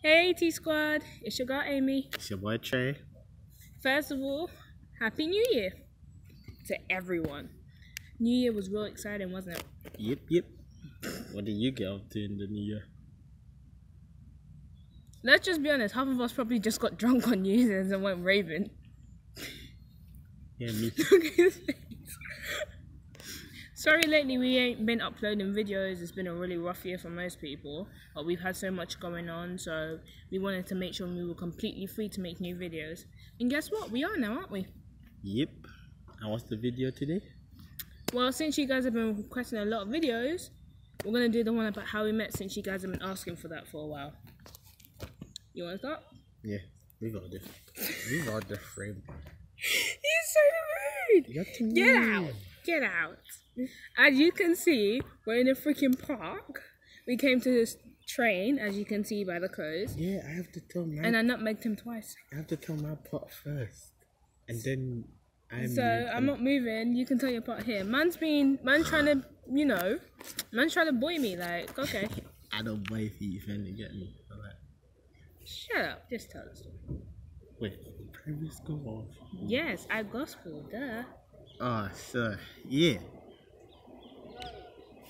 Hey T Squad, it's your girl Amy. It's your boy Trai. First of all, Happy New Year to everyone. New Year was real exciting, wasn't it? Yep. What did you get up to in the new year? Let's just be honest, half of us probably just got drunk on New Year's and went raving. Yeah, me. Look at his face. Sorry lately we ain't been uploading videos. It's been a really rough year for most people, but we've had so much going on, so we wanted to make sure we were completely free to make new videos. And guess what? We are now, aren't we? Yep. And what's the video today? Well, since you guys have been requesting a lot of videos, we're going to do the one about how we met, since you guys have been asking for that for a while. You want to start? Yeah, we got the frame. He's so rude! Get out! As you can see, we're in a freaking park. We came to this train, as you can see by the clothes. Yeah, I have to tell my... And I nutmegged him twice. I have to tell my part first. And then I'm not moving. You can tell your part here. Man's trying to, man's trying to boy me, like, okay. I don't boy if you finna get me. Alright. Shut up. Just tell the story. Wait, primary school or... Yes, I gospel, duh. Oh, so, yeah.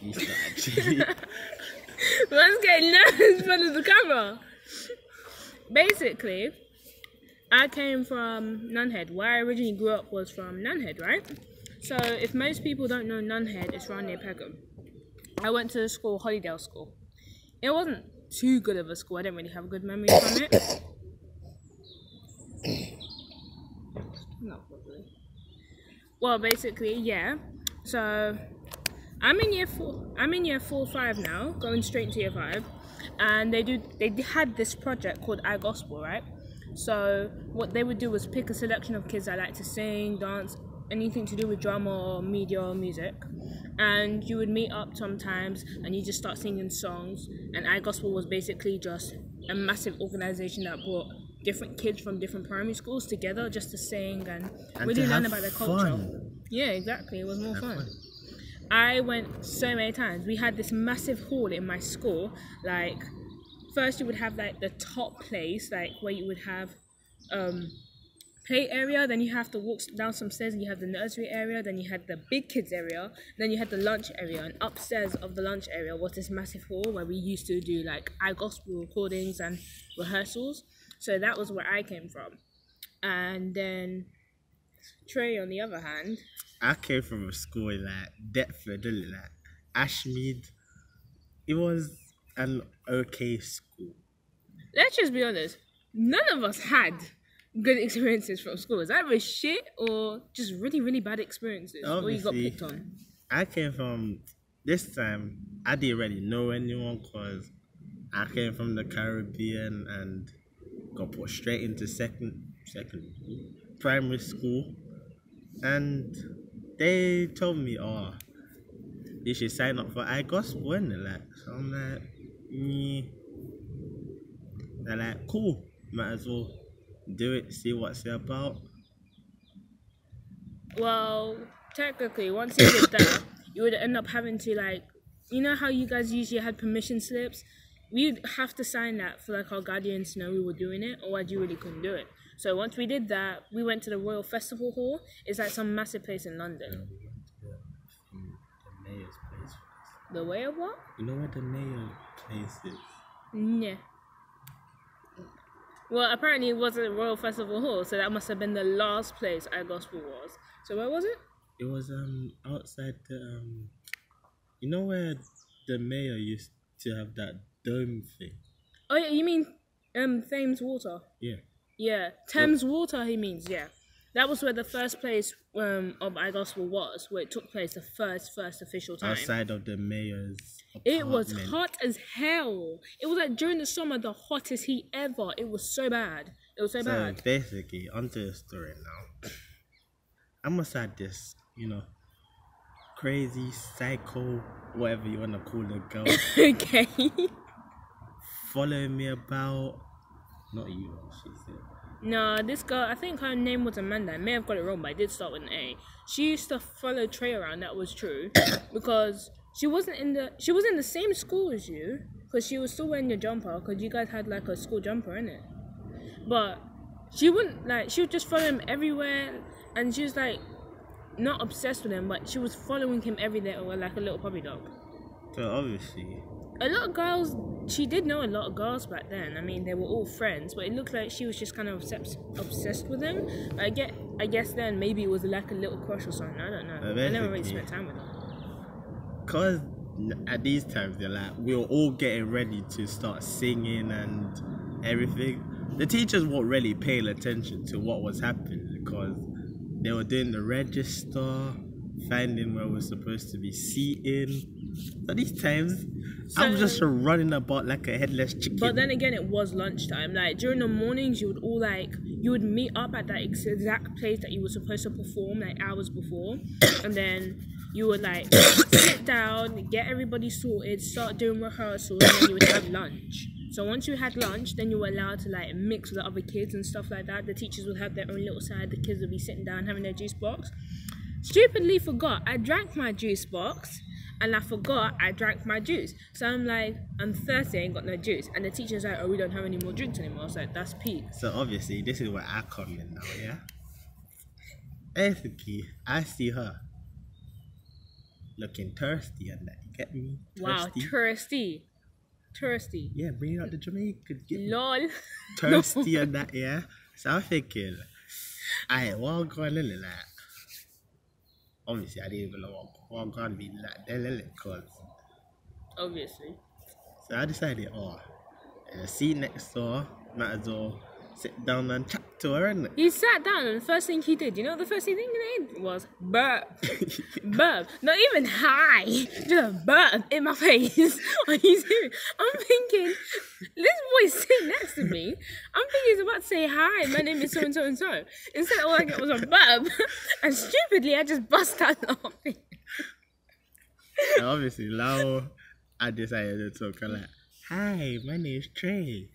You start actually. Man's getting nervous in front of the camera. Basically, I came from Nunhead. Where I originally grew up was from Nunhead, right? So if most people don't know Nunhead, it's around near Peckham. I went to school, Hollydale School. It wasn't too good of a school. I didn't really have a good memory from it. Not probably. Well, basically, yeah. So I'm in year 4-5 now, going straight into year 5, and they had this project called I Gospel, right? So what they would do was pick a selection of kids that like to sing, dance, anything to do with drama or media or music, and you would meet up sometimes and you just start singing songs. And I Gospel was basically just a massive organization that brought different kids from different primary schools together just to sing and really learn about their culture. Yeah, exactly. It was more fun. I went so many times. We had this massive hall in my school. Like, first you would have like the top place, like where you would have play area, then you have to walk down some stairs and you have the nursery area, then you had the big kids area, then you had the lunch area, and upstairs of the lunch area was this massive hall where we used to do like iGospel recordings and rehearsals. So that was where I came from. And then Trai, on the other hand, I came from a school in like Deptford, like Ashmead. It was an okay school. Let's just be honest, none of us had good experiences from school. Is that either shit or just really, really bad experiences? Obviously, or you got picked on? I came from, this time, I didn't really know anyone because I came from the Caribbean and got put straight into second primary school. And they told me, oh, you should sign up for iGospel, and like, so I'm like, They're like, cool, might as well do it, see what's it about. Well, technically, once you did that, you would end up having to, like, you know how you guys usually had permission slips? We'd have to sign that for like our guardians to know we were doing it, or you really couldn't do it. So once we did that, we went to the Royal Festival Hall. It's like some massive place in London. Yeah, we went to the mayor's place. The way of what? You know where the mayor place is? Yeah. Well, apparently it wasn't the Royal Festival Hall, so that must have been the last place I Gospel was. So where was it? It was outside the you know where the mayor used to have that dome thing? Oh yeah, you mean Thames Water? Yeah. Yeah, Thames Water he means, yeah. That was where the first place of iGospel was, where it took place the first official time. Outside of the mayor's apartment. It was hot as hell. It was like during the summer, the hottest heat ever. It was so bad. It was so bad. So basically, onto the story now. I must have this, crazy, psycho, whatever you want to call the girl. Okay. Following me about. Not you, she said. No, this girl, I think her name was Amanda. I may have got it wrong, but I did start with an A. She used to follow Trai around, that was true. Because she was in the same school as you, because she was still wearing your jumper, because you guys had like a school jumper in it. But she wouldn't, like, she would just follow him everywhere, and she was like not obsessed with him, but she was following him everywhere like a little puppy dog. So obviously, a lot of girls, she did know a lot of girls back then. I mean, they were all friends, but it looked like she was just kind of obsessed with him. I guess then maybe it was like a little crush or something. I don't know. I never really spent time with her. Cause at these times they're like, we were all getting ready to start singing and everything. The teachers weren't really paying attention to what was happening because they were doing the register, finding where we're supposed to be seating. So these times, I'm just running about like a headless chicken. But then again, it was lunchtime. Like during the mornings, you would meet up at that exact place that you were supposed to perform like hours before, and then you would like sit down, get everybody sorted, start doing rehearsals, and then you would have lunch. So once you had lunch, then you were allowed to like mix with the other kids and stuff like that. The teachers would have their own little side. The kids would be sitting down having their juice box. Stupidly forgot I drank my juice box, and I forgot I drank my juice. So I'm like, I'm thirsty, I ain't got no juice. And the teacher's like, oh, we don't have any more drinks anymore. I was like, that's peak. So obviously, this is where I come in now, yeah? Basically, I see her looking thirsty and that, you get me? Thirsty. Wow, thirsty. Yeah, bring out the Jamaican. Lol. Thirsty and that, yeah? So I'm thinking, what I'm going to like? Obviously, I didn't even know what I'm going to be like then, because obviously. So I decided, in a seat next door, might as well sit down and chat to her, innit? He sat down, and the first thing he did, you know what the first thing he did was burp. Burp. Not even hi. Just a burp in my face. Are you serious? I'm thinking, this boy's sitting next to me. I'm thinking he's about to say, hi, my name is so-and-so and so. Instead, all I got was a burp. And stupidly, I just bust out laughing. And obviously, now I decided to talk like, hi, my name is Trai.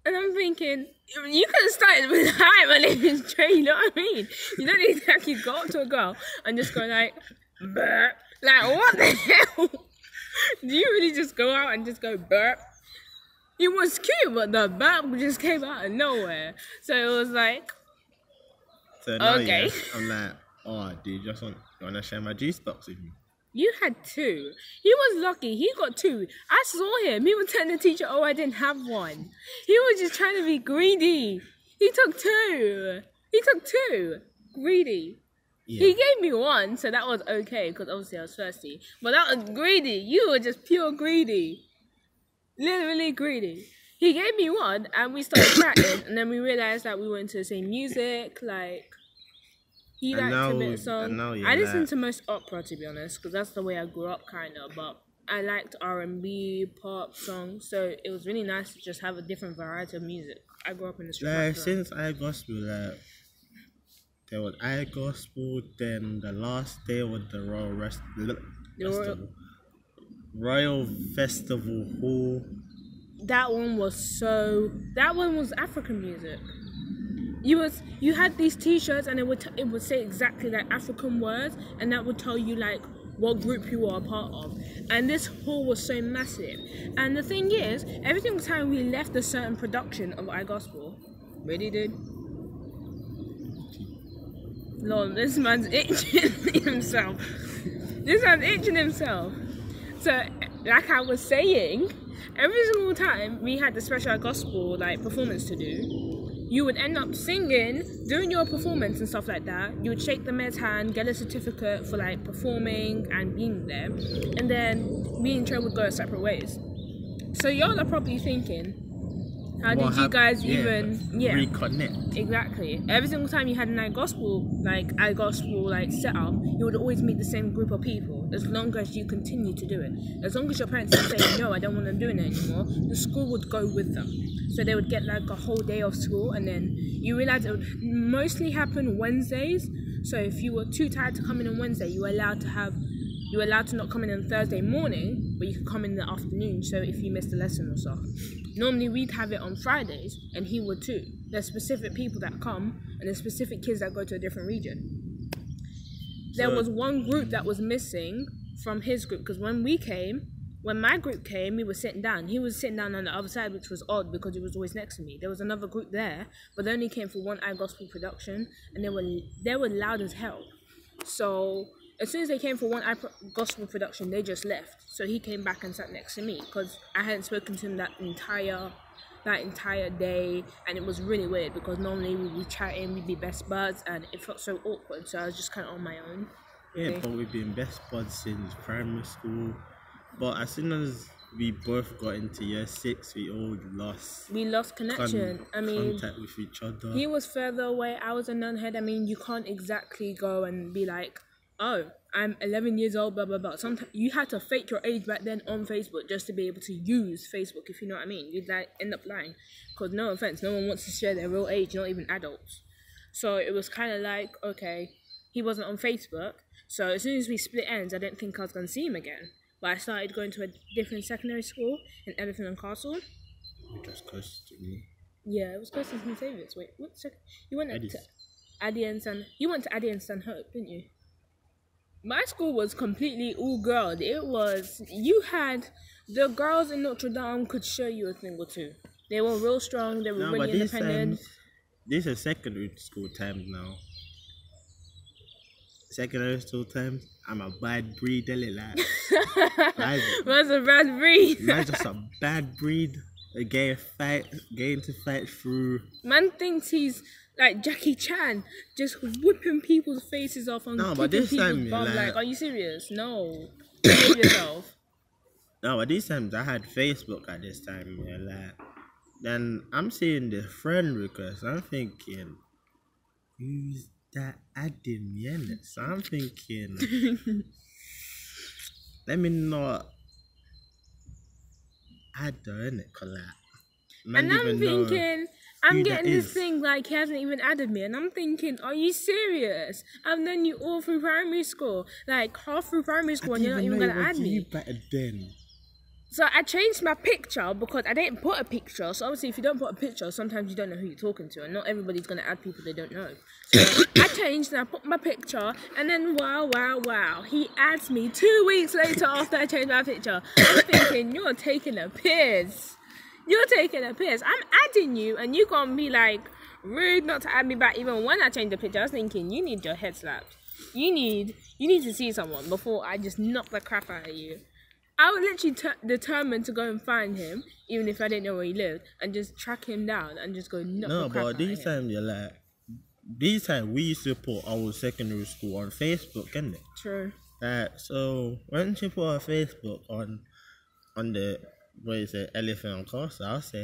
And I'm thinking, you could have started with, hi, my name is Trai, you know what I mean? You don't need to actually go up to a girl and just go like, burp. Like, what the hell? Do you really just go out and just go burp? It was cute, but the burp just came out of nowhere. So it was like, so now, okay. Yeah, I'm like, do you want to share my juice box with me? You had two. He was lucky. He got two. I saw him. He was telling the teacher, oh, I didn't have one. He was just trying to be greedy. He took two. Greedy. Yeah. He gave me one, so that was okay, because obviously I was thirsty. But that was greedy. You were just pure greedy. Literally greedy. He gave me one, and we started chatting, and then we realized that we were into the same music, like... He liked a bit of song. I listened to most opera, to be honest, because that's the way I grew up, kind of. But I liked R&B, pop songs, so it was really nice to just have a different variety of music. I grew up in the street. Like, since iGospel, there was iGospel, then the last day was the Royal Festival Hall. That one was African music. You had these T-shirts, and it would say exactly like African words, and that would tell you like what group you were a part of. And this hall was so massive. And the thing is, every single time we left a certain production of iGospel, really did. Lord, this man's itching himself. So, like I was saying, every single time we had the special gospel like performance to do, you would end up singing, doing your performance and stuff like that. You would shake the mayor's hand, get a certificate for like performing and being there, and then me and Trai would go separate ways. So y'all are probably thinking, how did you guys even reconnect? Exactly. Every single time you had an iGospel setup, you would always meet the same group of people. As long as you continue to do it, as long as your parents say no, I don't want them doing it anymore, the school would go with them. So they would get like a whole day of school, and then you realize it would mostly happen Wednesdays. So if you were too tired to come in on Wednesday, you were allowed to not come in on Thursday morning, but you could come in the afternoon. So if you missed a lesson or so. Normally we'd have it on Fridays, and he would too. There's specific people that come, and there's specific kids that go to a different region. There was one group that was missing from his group, because when we came, when my group came, we were sitting down. He was sitting down on the other side, which was odd because he was always next to me. There was another group there, but they only came for one eye gospel production, and they were loud as hell. So as soon as they came for one eye gospel production, they just left. So he came back and sat next to me because I hadn't spoken to him that entire day, and it was really weird because normally we'd be chatting, we'd be best buds, and it felt so awkward. So I was just kind of on my own. Yeah, okay. But we've been best buds since primary school. But as soon as we both got into year 6, we lost connection. Contact with each other. He was further away, I was a nunhead. I mean, you can't exactly go and be like, oh, I'm 11 years old, blah, blah, blah. Sometimes you had to fake your age back then on Facebook just to be able to use Facebook, if you know what I mean. You'd end up lying. Because no offense, no one wants to share their real age, not even adults. So it was kind of like, okay, he wasn't on Facebook. So as soon as we split ends, I didn't think I was going to see him again. But I started going to a different secondary school in Elephant and Castle. Which was close to me. Yeah, it was close to St. Saviour's. Wait, what second? You went to Addie and You went to Addie and Stanhope, didn't you? My school was completely all girls. You had the girls in Notre Dame could show you a thing or two. They were real strong. They were really independent. This is secondary school times now. Secondary school times, I'm a bad breed, like. What's a bad breed? Man, just a bad breed. Getting to fight through. Man thinks he's like Jackie Chan, just whipping people's faces off and kicking people's bum. Like, are you serious? No. Behave yourself. No, but these times I had Facebook at this time, yeah, like. Then I'm seeing the friend request. I'm thinking, who's that adding me in it? So I'm thinking, let me not add her in it, cause like, and I'm thinking, I'm getting this thing like he hasn't even added me, and I'm thinking, are you serious? I've known you all through primary school, like half through primary school, and you're not even gonna add me. Better then. So I changed my picture because I didn't put a picture. So obviously, if you don't put a picture, sometimes you don't know who you're talking to, and not everybody's gonna add people they don't know. So I changed and I put my picture, and then wow, he adds me 2 weeks later after I changed my picture. I'm thinking, you're taking a piss. You're taking a piss. I'm adding you, and you're gonna be like rude not to add me back even when I change the picture. I was thinking, you need your head slapped. You need to see someone before I just knock the crap out of you. I was literally determined to go and find him, even if I didn't know where he lived, and just track him down and just go knock the crap out of him. No, but these times we used to put our secondary school on Facebook, innit? True. So when you put our Facebook on the Elephant and Castle, I'll say,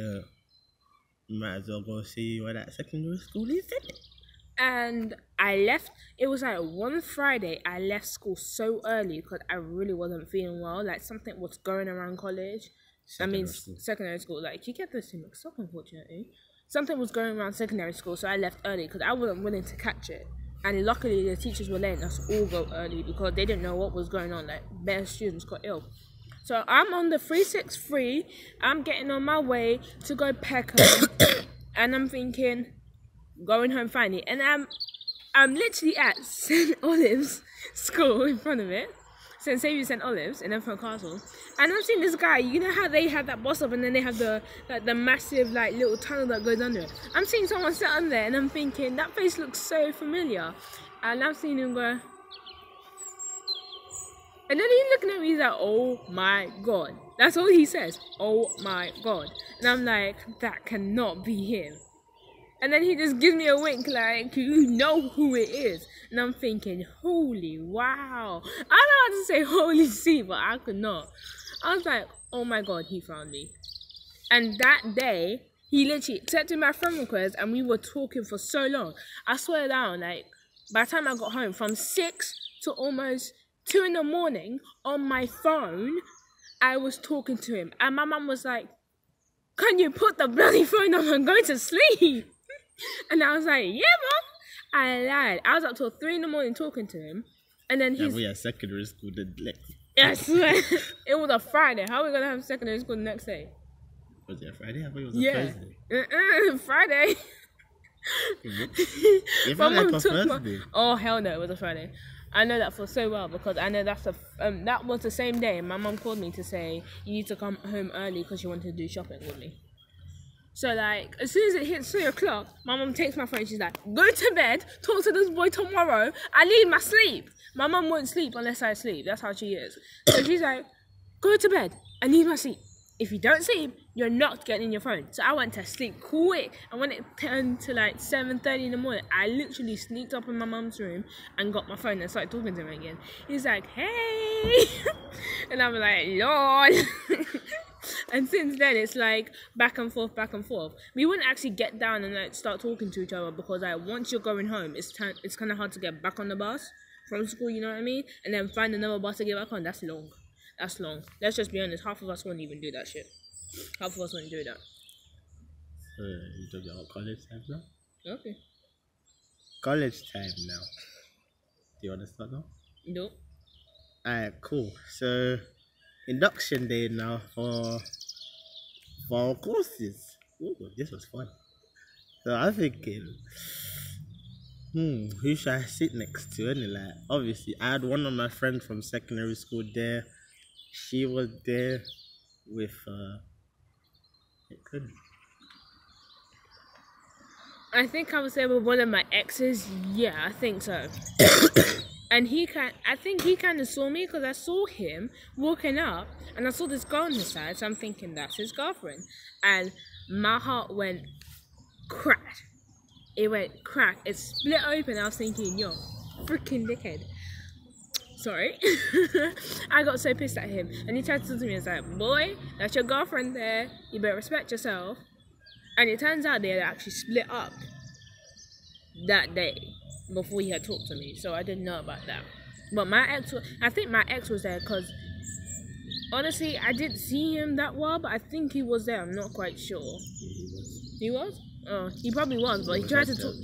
you might as well go see where that secondary school is, innit? And I left, it was like one Friday, I left school so early because I really wasn't feeling well. Like something was going around college. Secondary school. Like, you get this two mixed up, unfortunately. Something was going around secondary school, so I left early because I wasn't willing to catch it. And luckily, the teachers were letting us all go early because they didn't know what was going on. Like, bare students got ill. So I'm on the 363. I'm getting on my way to go Peckham. And I'm thinking, going home finally, and I'm literally at St. Olive's school in front of it, St. Saviour's St. Olive's in Elephant Castle, and I'm seeing this guy. You know how they have that bus stop and then they have the massive little tunnel that goes under it. I'm seeing someone sit on there, and I'm thinking that face looks so familiar, and I'm seeing him go, and then he's looking at me. He's like, "Oh my god!" That's all he says. "Oh my god!" And I'm like, that cannot be him. And then he just gives me a wink like, you know who it is. And I'm thinking, holy wow. I don't know how to say holy see, but I could not. I was like, oh my god, he found me. And that day, he literally accepted my friend request and we were talking for so long. I swear down, like, by the time I got home, from 6 to almost 2 in the morning, on my phone, I was talking to him. And my mum was like, can you put the bloody phone on and go to sleep? And I was like, yeah, mom. I lied. I was up till 3 in the morning talking to him. And then we had secondary school the next. I swear. It was a Friday. How are we going to have secondary school the next day? Was it a Friday? I thought it was a Thursday. Friday. It felt like a Thursday. Oh, hell no. It was a Friday. I know that for so well because I know that's that was the same day my mum called me to say you need to come home early because she wanted to do shopping with me. So like as soon as it hits 3 o'clock, my mum takes my phone. She's like, "Go to bed. Talk to this boy tomorrow. I need my sleep." My mum won't sleep unless I sleep. That's how she is. So she's like, "Go to bed. I need my sleep. If you don't sleep, you're not getting your phone." So I went to sleep quick. And when it turned to like 7:30 in the morning, I literally sneaked up in my mum's room and got my phone and started talking to him again. He's like, "Hey," and I'm like, "Lord." And since then, it's like back and forth, back and forth. We wouldn't actually get down and like start talking to each other because like once you're going home, it's kind of hard to get back on the bus from school. You know what I mean? And then find another bus to get back on. That's long. That's long. Let's just be honest. Half of us won't even do that shit. Half of us won't do that. So you talking about college time now? Okay. College time now. Do you understand now? Nope. Alright, cool. So induction day now for our courses. Ooh, this was fun. So I'm thinking, who should I sit next to? And like, obviously, I had one of my friends from secondary school there. She was there with I think I would say with one of my exes. Yeah, I think so. And I think he kind of saw me because I saw him walking up and I saw this girl on his side. So I'm thinking that's his girlfriend. And my heart went crack. It went crack. It split open. I was thinking, yo, freaking dickhead. Sorry. I got so pissed at him. And he tried to talk to me. He's like, "Boy, that's your girlfriend there. You better respect yourself." And it turns out they had actually split up that day before he had talked to me. So I didn't know about that. But I think my ex was there because honestly, I didn't see him that well, but I think he was there. I'm not quite sure. He was? Oh, he probably was, but he tried to talk.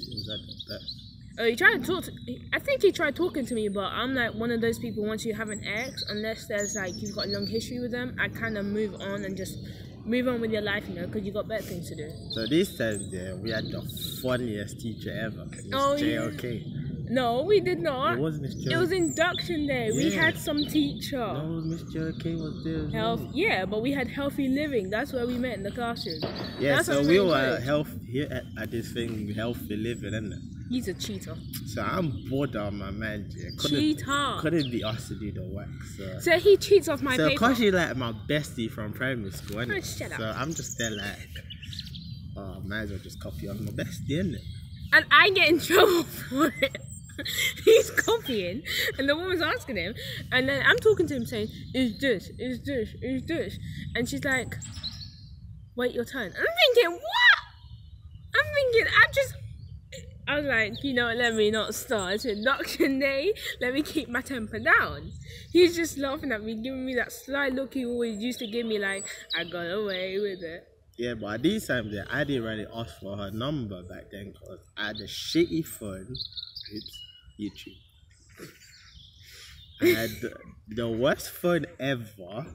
He tried to talk. I think he tried talking to me, but I'm like one of those people. Once you have an ex, unless there's like you've got a long history with them, I kind of move on and just move on with your life, because you got better things to do. So this time there, we had the funniest teacher ever, Miss JLK. Yeah. No, we did not. It wasn't Miss JLK. It was induction day. Yeah. We had some teacher. No, Miss JLK was there. Yeah, but we had healthy living. That's where we met in the classroom. Yeah, so we were here at this thing, healthy living, isn't it? He's a cheater. So I'm bored of my man. Couldn't be asked to do the work. So he cheats off my paper. So cause she's like my bestie from primary school, innit? Shut up. So I'm just there like, might as well just copy on my bestie, innit? And I get in trouble for it. He's copying, and the woman's asking him, and then I'm talking to him saying, "Is this? Is this? Is this?" And she's like, "Wait your turn." And I'm thinking, what? I was like, let me not start. It's induction day. Let me keep my temper down. He's just laughing at me, giving me that sly look he always used to give me, like, I got away with it. Yeah, but at these times, I didn't really ask for her number back then because I had a shitty phone. It's YouTube. I had the worst phone ever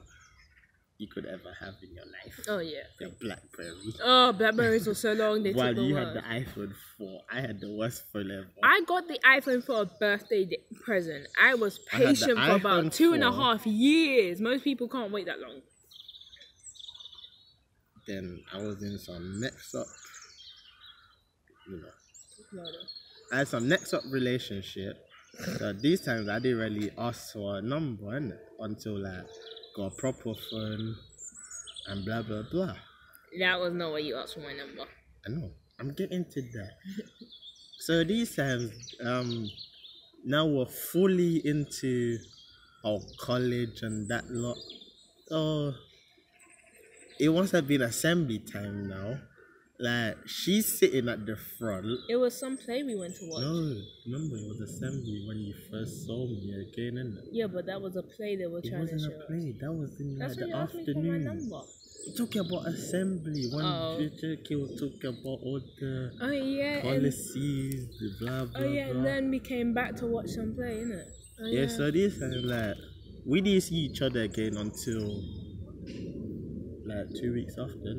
you could ever have in your life. Oh yeah. The Blackberry. Oh, Blackberries were so long. While you had the iPhone 4, I had the worst phone ever. I got the iPhone for a birthday present. I was patient for about 2.5 years. Most people can't wait that long. Then I was in some next up, I had some next up relationship. So these times I didn't really ask for a number until like got a proper phone and blah blah blah. That was not what you asked for my number. I know. I'm getting to that. So these times, now we're fully into our college and that lot. So it must have been assembly time now. Like, she's sitting at the front. It was some play we went to watch. No, remember it was assembly when you first saw me again, isn't it? Yeah, but that was a play they were trying to show. It wasn't a play. That was in like, the afternoon. That's when you asked me for my number. We're talking about assembly. When Kid was talking about all the policies, the blah blah. Oh yeah, and then we came back to watch some play, innit? Oh, yeah. So this time, like, we didn't see each other again until like 2 weeks after.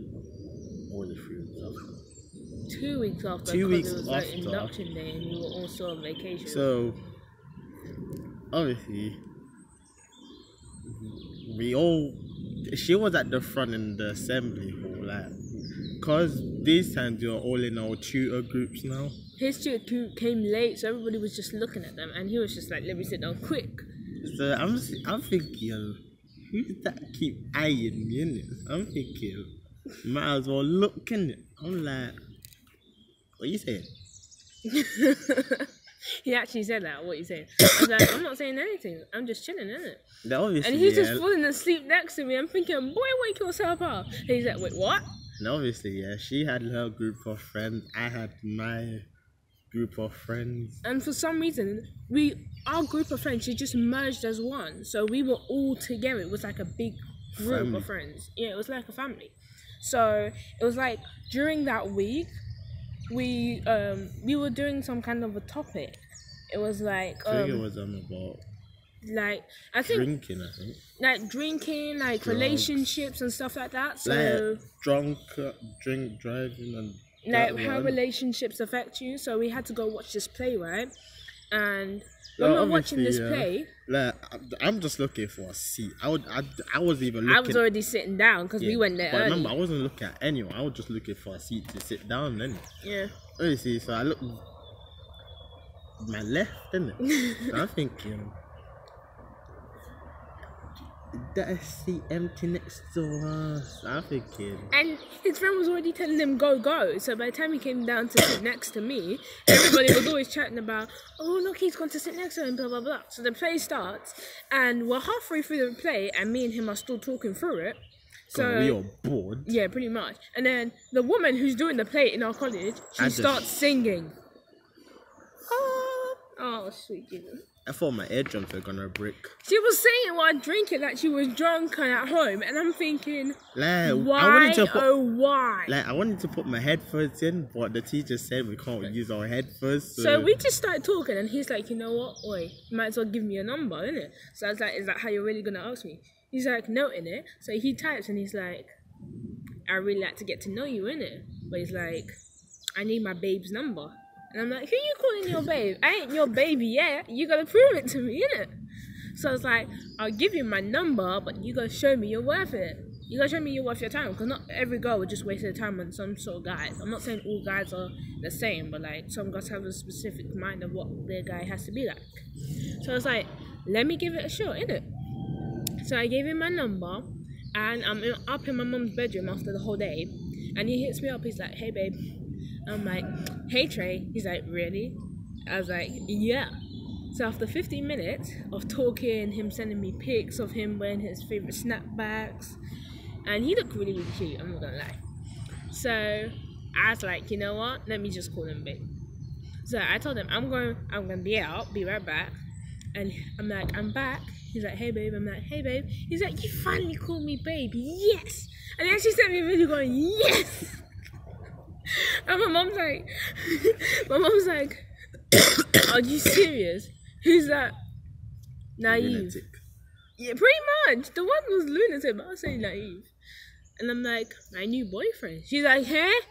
Or the 3 weeks after. 2 weeks after. 2 weeks it was after. Like induction day, and we were also on vacation. So obviously, she was at the front in the assembly hall, like, because these times you're all in our tutor groups now. His tutor came late, so everybody was just looking at them, and he was just like, let me sit down quick. So I'm thinking, who's that keep eyeing me, innit? I'm thinking, might as well look, innit? I'm like, what you saying? He actually said that, what you saying? I was like, I'm not saying anything, I'm just chilling, innit? And he's just falling asleep next to me. I'm thinking, boy, wake yourself up. And he's like, wait, what? And obviously, yeah, she had her group of friends, I had my group of friends. And for some reason, our group of friends, she just merged as one. So we were all together. It was like a big group of friends. Yeah, it was like a family. So it was like during that week, we were doing some kind of a topic. It was like I think it was about drinking, like drugs, relationships and stuff like that. So like drink driving and like how relationships affect you. So we had to go watch this play, right? And when we were watching this play, like, I'm just looking for a seat. I was even looking. I was already sitting down because we went there but early. Remember, I wasn't looking at anyone. I was just looking for a seat to sit down. Then yeah, obviously, so I looked my left, innit? So I'm thinking, that a seat empty next to us. I'm thinking. And his friend was already telling him go. So by the time he came down to sit next to me, everybody was always chatting about, oh look, he's gone to sit next to him, blah blah blah. So the play starts, and we're halfway through the play, and me and him are still talking through it. So we are bored. Yeah, pretty much. And then the woman who's doing the play in our college, she starts singing. Oh, sweet Jesus. I thought my eardrums were gonna break. She was saying while drinking that she was drunk and at home, and I'm thinking, like, why? Why? Like, I wanted to put my headphones in, but the teacher said we can't use our headphones. So we just started talking, and he's like, you know what? Oi, you might as well give me a number, innit? So I was like, is that how you're really gonna ask me? He's like, no, innit? So he types, and he's like, I really like to get to know you, innit? But he's like, I need my babe's number. And I'm like, who you calling your babe? I ain't your baby yet. You gotta prove it to me, innit? So I was like, I'll give you my number, but you gotta show me you're worth it. You gotta show me you're worth your time. Because not every girl would just waste their time on some sort of guys. I'm not saying all guys are the same, but like some girls have a specific mind of what their guy has to be like. So I was like, let me give it a shot, innit? So I gave him my number, and I'm up in my mum's bedroom after the whole day. And he hits me up, he's like, hey babe. I'm like, hey Trai. He's like, really? I was like, yeah. So after 15 minutes of talking, him sending me pics of him wearing his favourite snapbacks, and he looked really, really cute, I'm not gonna lie. So I was like, you know what? Let me just call him babe. So I told him, I'm gonna be out, be right back. And I'm like, I'm back. He's like, hey babe. I'm like, hey babe. He's like, you finally called me babe. Yes. And then she sent me a video going, yes. And my mom's like, are you serious? Who's that? Naive. Lunatic. Yeah, pretty much. The one was lunatic, but I'll say naive. And I'm like, my new boyfriend. She's like, huh?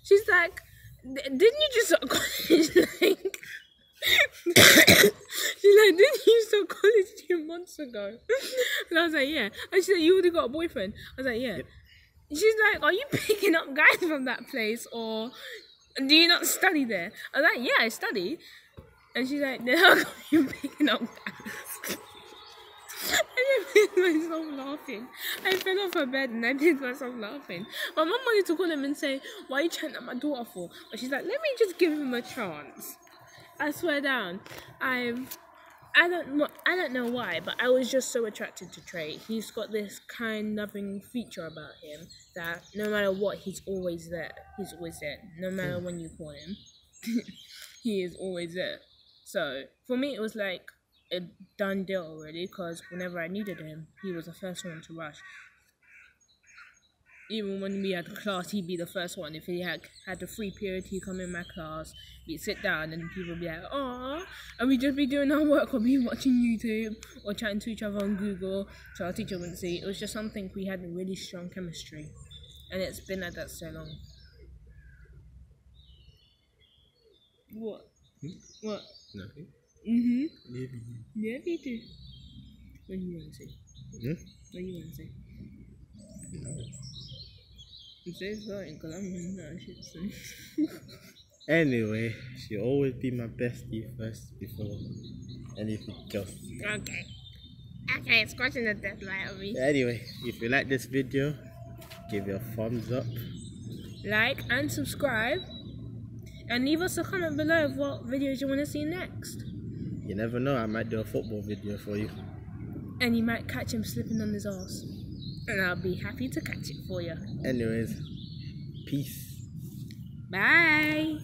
She's like, didn't you just start college? Like, she's like, didn't you start college 2 months ago? And I was like, yeah. And she said, you already got a boyfriend? I was like, yeah. Yep. She's like, are you picking up guys from that place, or do you not study there? I was like, yeah, I study. And she's like, then how come you picking up guys? I just made myself laughing. I fell off her bed and I made myself laughing. My mum wanted to call him and say, why are you chatting at my daughter for? But she's like, let me just give him a chance. I swear down, I don't know why, but I was just so attracted to Trai. He's got this kind, loving feature about him that no matter what, he's always there. He's always there. No matter when you call him, he is always there. So for me, it was like a done deal already, because whenever I needed him, he was the first one to rush. Even when we had class, he'd be the first one. If he had a free period, he'd come in my class, we'd sit down, and people would be like, "Aww," and we'd just be doing our work, or be watching YouTube, or chatting to each other on Google, so our teacher wouldn't see. It was just something we had a really strong chemistry, and it's been like that so long. What? What? Nothing. Maybe. Yeah, you do. What do you want to say? Hmm? What do you want to say? No. I'm so sorry because I'm running out of shit soon. Anyway, she'll always be my bestie first before anything else. Okay. Okay, it's scratching the deadline of me. Anyway, if you like this video, give it a thumbs up. Like and subscribe. And leave us a comment below of what videos you want to see next. You never know, I might do a football video for you. And you might catch him slipping on his ass. And I'll be happy to catch it for you. Anyways, peace. Bye.